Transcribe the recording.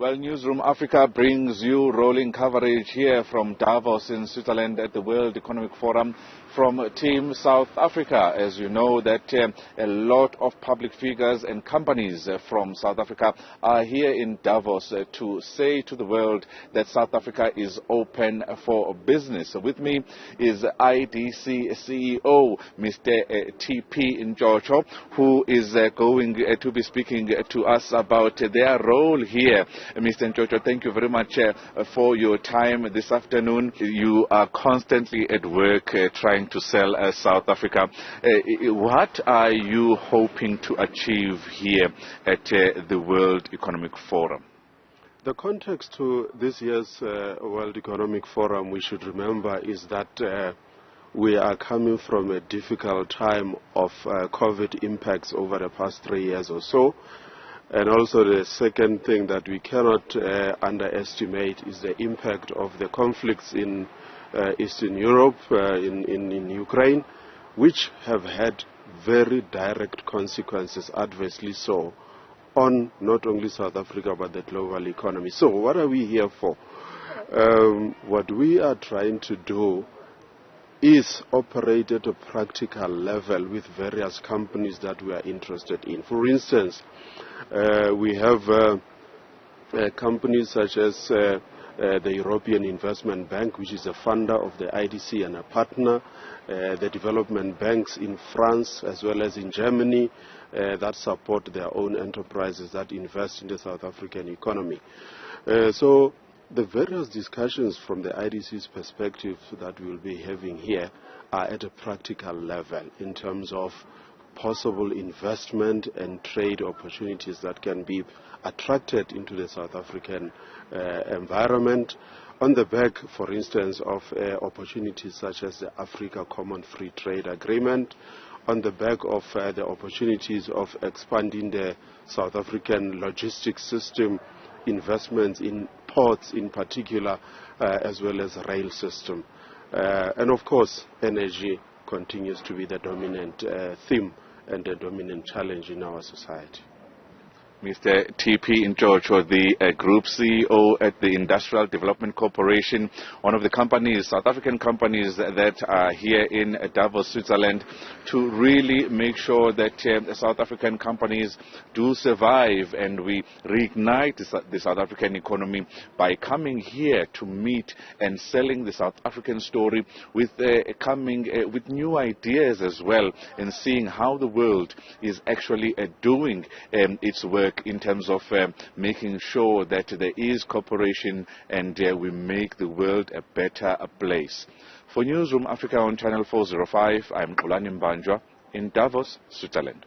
Well, Newzroom Afrika brings you rolling coverage here from Davos in Switzerland at the World Economic Forum from Team South Africa. As you know that a lot of public figures and companies from South Africa are here in Davos to say to the world that South Africa is open for business. With me is IDC CEO Mr. TP Mbanjwa, who is going to be speaking to us about their role here. Mr. Mbanjwa, thank you very much for your time this afternoon. You are constantly at work trying to sell South Africa. What are you hoping to achieve here at the World Economic Forum? The context to this year's World Economic Forum, we should remember, is that we are coming from a difficult time of COVID impacts over the past 3 years or so. And also the second thing that we cannot underestimate is the impact of the conflicts in Eastern Europe, in Ukraine, which have had very direct consequences, adversely so, on not only South Africa but the global economy. So what are we here for? What we are trying to do is operate at a practical level with various companies that we are interested in. For instance, we have companies such as the European Investment Bank, which is a funder of the IDC and a partner, the development banks in France as well as in Germany that support their own enterprises that invest in the South African economy. So the various discussions from the IDC's perspective that we'll be having here are at a practical level in terms of possible investment and trade opportunities that can be attracted into the South African environment on the back, for instance, of opportunities such as the Africa Common Free Trade Agreement, on the back of the opportunities of expanding the South African logistics system, investments in ports in particular, as well as rail system. And of course, energy continues to be the dominant theme and the dominant challenge in our society. Mr. TP Mbanjwa, the Group CEO at the Industrial Development Corporation, one of the companies, South African companies that are here in Davos, Switzerland, to really make sure that South African companies do survive and we reignite the South African economy by coming here to meet and selling the South African story with coming with new ideas as well, and seeing how the world is actually doing its work in terms of making sure that there is cooperation and we make the world a better place. For Newzroom Afrika on Channel 405, I'm Xolani Mbanjwa in Davos, Switzerland.